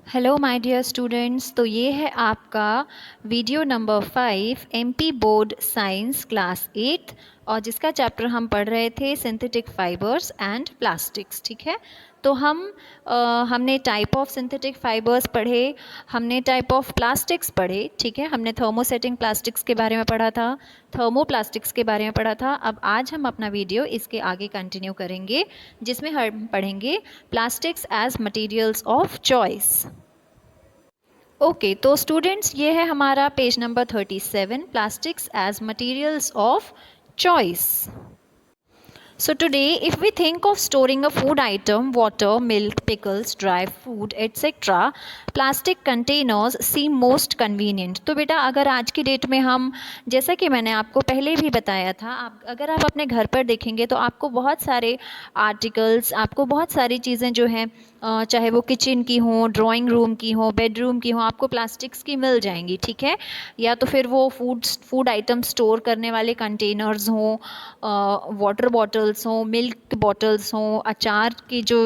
Hello my dear students. तो ये है आपका video number 5 MP board science class 8 और जिसका चैप्टर हम पढ़ रहे थे सिंथेटिक फाइबर्स एंड प्लास्टिक्स। ठीक है, तो हमने टाइप ऑफ सिंथेटिक फाइबर्स पढ़े, हमने टाइप ऑफ प्लास्टिक्स पढ़े। ठीक है, हमने थर्मोसेटिंग प्लास्टिक्स के बारे में पढ़ा था, थर्मोप्लास्टिक्स के बारे में पढ़ा था। अब आज हम अपना वीडियो इसके आगे कंटिन्यू करेंगे जिसमें हम पढ़ेंगे plastics as materials of choice. Okay, तो स्टूडेंट्स ये है हमारा page number 37, plastics as materials of choice. So today, if we think of storing a food item, water, milk, pickles, dry food, etc., plastic containers seem most convenient. तो बेटा अगर आज की date में हम, जैसा कि मैंने आपको पहले भी बताया था, अगर आप अपने घर पर देखेंगे तो आपको बहुत सारे आर्टिकल्स, आपको बहुत सारी चीज़ें जो हैं, चाहे वो किचन की हों, ड्राइंग रूम की हों, बेडरूम की हों, आपको प्लास्टिक्स की मिल जाएंगी। ठीक है, या तो फिर वो फूड आइटम स्टोर करने वाले कंटेनर्स हों, वाटर बॉटल्स हों, मिल्क बॉटल्स हों, अचार की जो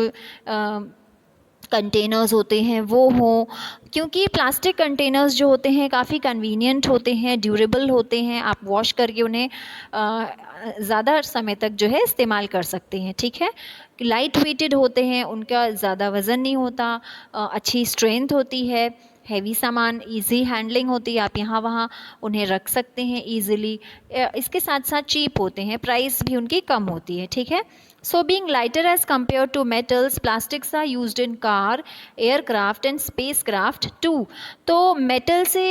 कंटेनर्स होते हैं वो हों, क्योंकि प्लास्टिक कंटेनर्स जो होते हैं काफ़ी कन्वीनियंट होते हैं, ड्यूरेबल होते हैं, आप वॉश करके उन्हें ज़्यादा समय तक जो है इस्तेमाल कर सकते हैं। ठीक है, लाइट वेटेड होते हैं, उनका ज़्यादा वज़न नहीं होता, अच्छी स्ट्रेंथ होती है, हैवी सामान इजी हैंडलिंग होती है, आप यहाँ वहाँ उन्हें रख सकते हैं इजीली। इसके साथ साथ चीप होते हैं, प्राइस भी उनकी कम होती है। ठीक है, so being lighter as compare to metals, plastics are used in car, aircraft and spacecraft too. तो मेटल से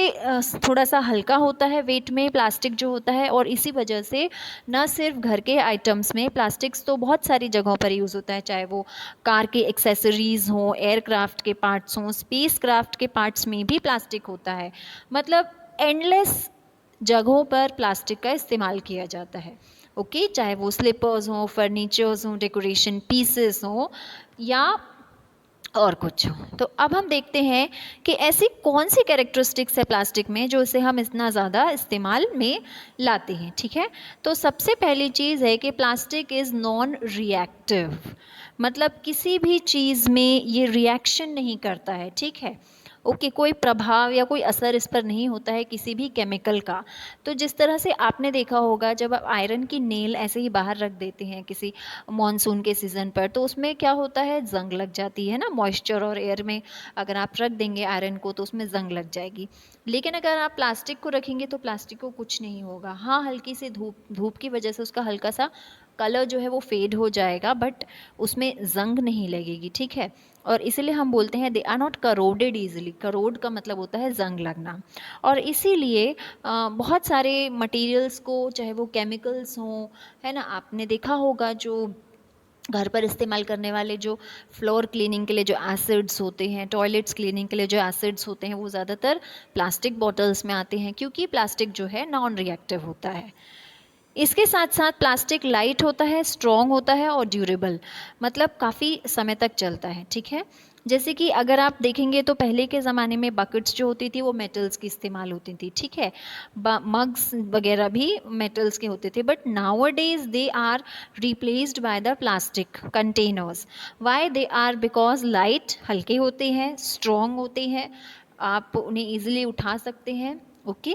थोड़ा सा हल्का होता है वेट में प्लास्टिक जो होता है, और इसी वजह से न सिर्फ घर के आइटम्स में प्लास्टिक्स तो बहुत सारी जगहों पर यूज़ होता है, चाहे वो कार के एक्सेसरीज़ हों, एयरक्राफ्ट के पार्ट्स हों, स्पेसक्राफ्ट के पार्ट्स में भी प्लास्टिक होता है। मतलब एंडलेस जगहों पर प्लास्टिक का इस्तेमाल किया जाता है। ओके, चाहे वो स्लीपर्स हों, फर्नीचर्स हों, डेकोरेशन पीसेस हों या और कुछ हो। तो अब हम देखते हैं कि ऐसी कौन सी कैरेक्टरिस्टिक्स है प्लास्टिक में जो इसे हम इतना ज़्यादा इस्तेमाल में लाते हैं। ठीक है, तो सबसे पहली चीज़ है कि प्लास्टिक इज़ नॉन रिएक्टिव, मतलब किसी भी चीज़ में ये रिएक्शन नहीं करता है। ठीक है, ओके, कोई प्रभाव या कोई असर इस पर नहीं होता है किसी भी केमिकल का। तो जिस तरह से आपने देखा होगा जब आप आयरन की नेल ऐसे ही बाहर रख देते हैं किसी मॉनसून के सीज़न पर, तो उसमें क्या होता है, जंग लग जाती है ना, मॉइस्चर और एयर में अगर आप रख देंगे आयरन को तो उसमें जंग लग जाएगी। लेकिन अगर आप प्लास्टिक को रखेंगे तो प्लास्टिक को कुछ नहीं होगा। हाँ, हल्की सी धूप की वजह से उसका हल्का सा कलर जो है वो फेड हो जाएगा, बट उसमें जंग नहीं लगेगी। ठीक है, और इसीलिए हम बोलते हैं they are not corroded easily. Corrode का मतलब होता है जंग लगना। और इसीलिए बहुत सारे मटेरियल्स को, चाहे वो केमिकल्स हों, है ना, आपने देखा होगा जो घर पर इस्तेमाल करने वाले जो फ्लोर क्लीनिंग के लिए जो एसिड्स होते हैं, टॉयलेट्स क्लीनिंग के लिए जो एसिड्स होते हैं, वो ज़्यादातर प्लास्टिक बॉटल्स में आते हैं, क्योंकि प्लास्टिक जो है नॉन रिएक्टिव होता है। इसके साथ साथ प्लास्टिक लाइट होता है, स्ट्रॉन्ग होता है और ड्यूरेबल, मतलब काफ़ी समय तक चलता है। ठीक है, जैसे कि अगर आप देखेंगे तो पहले के ज़माने में बकेट्स जो होती थी वो मेटल्स की इस्तेमाल होती थी। ठीक है, मग्स वगैरह भी मेटल्स के होते थे, but nowadays they are replaced by the plastic containers. Why they are? Because light, हल्के होते हैं, स्ट्रॉन्ग होते हैं, आप उन्हें ईजिली उठा सकते हैं। ओके,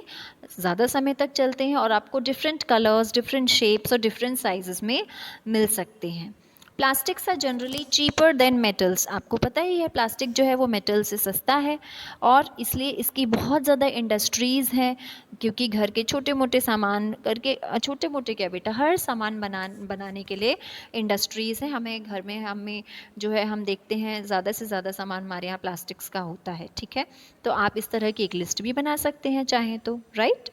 ज़्यादा समय तक चलते हैं और आपको डिफरेंट कलर्स, डिफरेंट शेप्स और डिफरेंट साइजेस में मिल सकते हैं। Plastics are generally cheaper than metals. आपको पता ही है प्लास्टिक जो है वो मेटल से सस्ता है, और इसलिए इसकी बहुत ज़्यादा इंडस्ट्रीज़ हैं, क्योंकि घर के छोटे मोटे सामान करके, छोटे मोटे क्या बेटा, हर सामान बनाने के लिए इंडस्ट्रीज़ हैं। हमें घर में हमें जो है हम देखते हैं ज़्यादा से ज़्यादा सामान हमारे यहाँ प्लास्टिक्स का होता है। ठीक है, तो आप इस तरह की एक लिस्ट भी बना सकते हैं चाहें तो, राइट।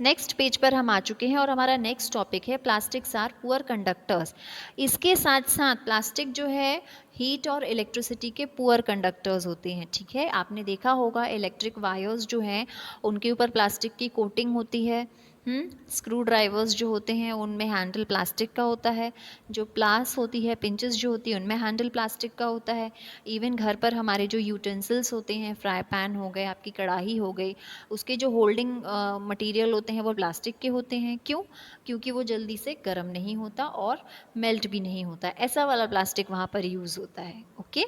नेक्स्ट पेज पर हम आ चुके हैं और हमारा नेक्स्ट टॉपिक है प्लास्टिक्स आर पुअर कंडक्टर्स। इसके साथ साथ प्लास्टिक जो है हीट और इलेक्ट्रिसिटी के पुअर कंडक्टर्स होते हैं। ठीक है, आपने देखा होगा इलेक्ट्रिक वायर्स जो हैं उनके ऊपर प्लास्टिक की कोटिंग होती है, स्क्रू ड्राइवर्स जो होते हैं उनमें हैंडल प्लास्टिक का होता है, जो प्लास होती है, पिंचेस जो होती है उनमें हैंडल प्लास्टिक का होता है। इवन घर पर हमारे जो यूटेंसिल्स होते हैं, फ्राई पैन हो गए, आपकी कढ़ाई हो गई, उसके जो होल्डिंग मटेरियल होते हैं वो प्लास्टिक के होते हैं। क्यों? क्योंकि वो जल्दी से गर्म नहीं होता और मेल्ट भी नहीं होता, ऐसा वाला प्लास्टिक वहाँ पर यूज़ होता है। ओके,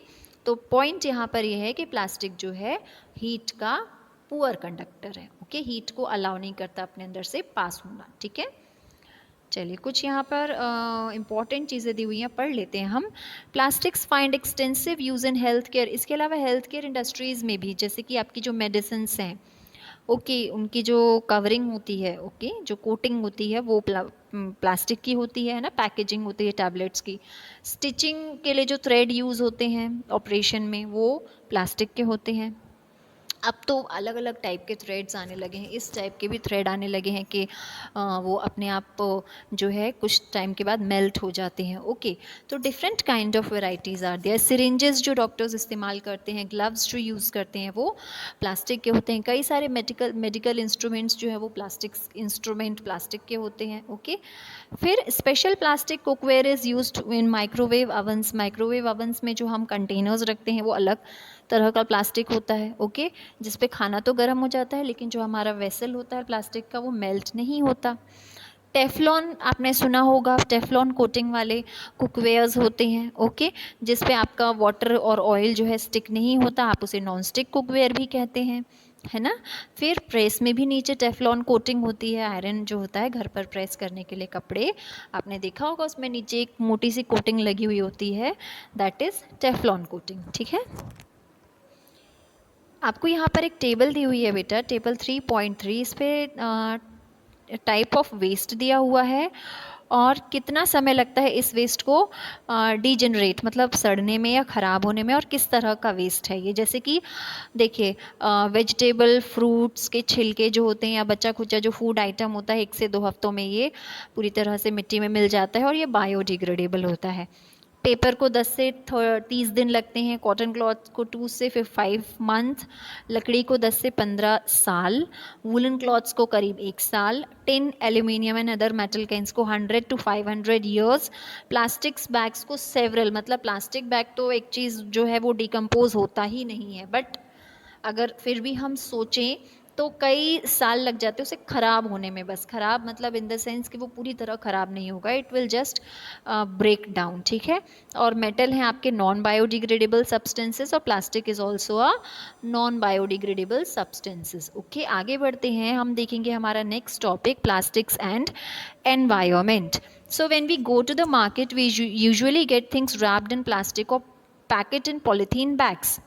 तो पॉइंट यहाँ पर यह है कि प्लास्टिक जो है हीट का पुअर कंडक्टर है। ओके, हीट को अलाउ नहीं करता अपने अंदर से पास होना। ठीक है, चलिए कुछ यहाँ पर इम्पॉर्टेंट चीज़ें दी हुई हैं, पढ़ लेते हैं हम। Plastics find extensive use in health care. इसके अलावा हेल्थ केयर इंडस्ट्रीज़ में भी, जैसे कि आपकी जो मेडिसिन्स हैं, ओके, उनकी जो कवरिंग होती है, ओके, जो कोटिंग होती है वो प्लास्टिक की होती है ना, पैकेजिंग होती है टैबलेट्स की। स्टिचिंग के लिए जो थ्रेड यूज़ होते हैं ऑपरेशन में वो प्लास्टिक के होते हैं। अब तो अलग अलग टाइप के थ्रेड्स आने लगे हैं, इस टाइप के भी थ्रेड आने लगे हैं कि वो अपने आप जो है कुछ टाइम के बाद मेल्ट हो जाते हैं। ओके, तो different kind of varieties are there. Syringes जो डॉक्टर्स इस्तेमाल करते हैं, ग्लव्स जो यूज़ करते हैं वो प्लास्टिक के होते हैं। कई सारे मेडिकल इंस्ट्रूमेंट्स जो है वो प्लास्टिक के होते हैं। ओके, फिर special plastic cookware is used in microwave ovens. Microwave ovens में जो हम कंटेनर्स रखते हैं वो अलग तरह का प्लास्टिक होता है। ओके, जिस पे खाना तो गर्म हो जाता है लेकिन जो हमारा वेसल होता है प्लास्टिक का वो मेल्ट नहीं होता। टेफ्लॉन आपने सुना होगा, टेफ्लॉन कोटिंग वाले कुकवेयर्स होते हैं। ओके, जिस पे आपका वाटर और ऑयल जो है स्टिक नहीं होता, आप उसे नॉन स्टिक कुकवेयर भी कहते हैं, है ना। फिर प्रेस में भी नीचे टेफ्लॉन कोटिंग होती है। आयरन जो होता है घर पर प्रेस करने के लिए कपड़े, आपने देखा होगा उसमें नीचे एक मोटी सी कोटिंग लगी हुई होती है, दैट इज़ टेफ्लॉन कोटिंग। ठीक है, आपको यहाँ पर एक टेबल दी हुई है बेटा, टेबल 3.3। इस पे टाइप ऑफ वेस्ट दिया हुआ है और कितना समय लगता है इस वेस्ट को डीजनरेट, मतलब सड़ने में या ख़राब होने में, और किस तरह का वेस्ट है ये। जैसे कि देखिए, वेजिटेबल फ्रूट्स के छिलके जो होते हैं या बचा खुचा जो फूड आइटम होता है, 1 से 2 हफ्तों में ये पूरी तरह से मिट्टी में मिल जाता है और ये बायोडिग्रेडेबल होता है। पेपर को 10 से 30 दिन लगते हैं, कॉटन क्लॉथ को 2 से 5 मंथ, लकड़ी को 10 से 15 साल, वुलन क्लॉथ्स को करीब 1 साल, tin, aluminium and other metal cans को 100 to 500 ईयर्स, प्लास्टिक्स बैग्स को सेवरल, मतलब प्लास्टिक बैग तो एक चीज़ जो है वो डिकम्पोज होता ही नहीं है, बट अगर फिर भी हम सोचें तो कई साल लग जाते हैं उसे ख़राब होने में। बस ख़राब मतलब इन द सेंस कि वो पूरी तरह ख़राब नहीं होगा, it will just break down. ठीक है, और मेटल हैं आपके नॉन बायोडिग्रेडेबल सब्सटेंसेस और plastic is also a non biodegradable substances. Okay, आगे बढ़ते हैं, हम देखेंगे हमारा next topic, plastics and environment. So when we go to the market we usually get things wrapped in plastic or packet in polythene bags।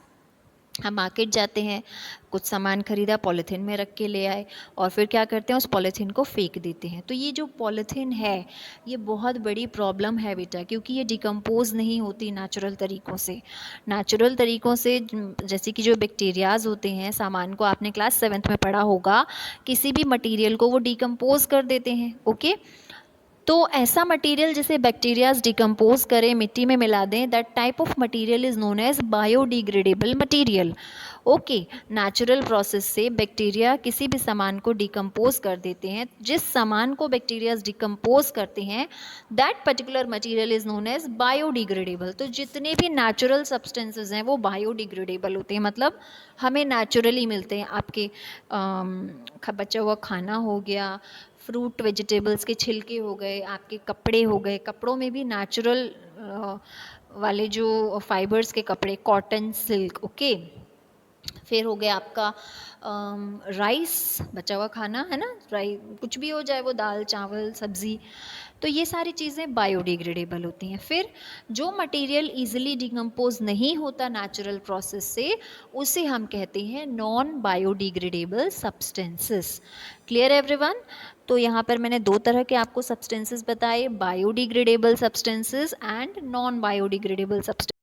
हम मार्केट जाते हैं, कुछ सामान खरीदा, पॉलीथीन में रख के ले आए और फिर क्या करते हैं, उस पॉलीथीन को फेंक देते हैं। तो ये जो पॉलीथीन है ये बहुत बड़ी प्रॉब्लम है बेटा, क्योंकि ये डिकम्पोज नहीं होती नेचुरल तरीक़ों से। नेचुरल तरीक़ों से जैसे कि जो बैक्टीरियाज़ होते हैं, सामान को आपने क्लास 7th में पढ़ा होगा, किसी भी मटीरियल को वो डिकम्पोज कर देते हैं। ओके, तो ऐसा मटेरियल जिसे बैक्टीरियाज डिकम्पोज करें, मिट्टी में मिला दें, that type of material is known as biodegradable material. Okay, natural process से बैक्टीरिया किसी भी सामान को डिकम्पोज कर देते हैं। जिस सामान को बैक्टीरियाज डिकम्पोज करते हैं that particular material is known as biodegradable. तो जितने भी नेचुरल सब्सटेंसेज हैं वो बायोडिग्रेडेबल होते हैं, मतलब हमें नेचुरली मिलते हैं। आपके बचा हुआ खाना हो गया, फ्रूट वेजिटेबल्स के छिलके हो गए, आपके कपड़े हो गए, कपड़ों में भी नेचुरल वाले जो फाइबर्स के कपड़े, कॉटन, सिल्क। ओके, फिर हो गया आपका राइस, बचा हुआ खाना है ना, राइस कुछ भी हो जाए वो, दाल चावल सब्ज़ी, तो ये सारी चीज़ें बायोडिग्रेडेबल होती हैं। फिर जो मटेरियल इजीली डिकम्पोज नहीं होता नेचुरल प्रोसेस से, उसे हम कहते हैं non biodegradable substances. Clear everyone? तो यहाँ पर मैंने 2 तरह के आपको सब्सटेंसेस बताए, biodegradable substances and non biodegradable substances.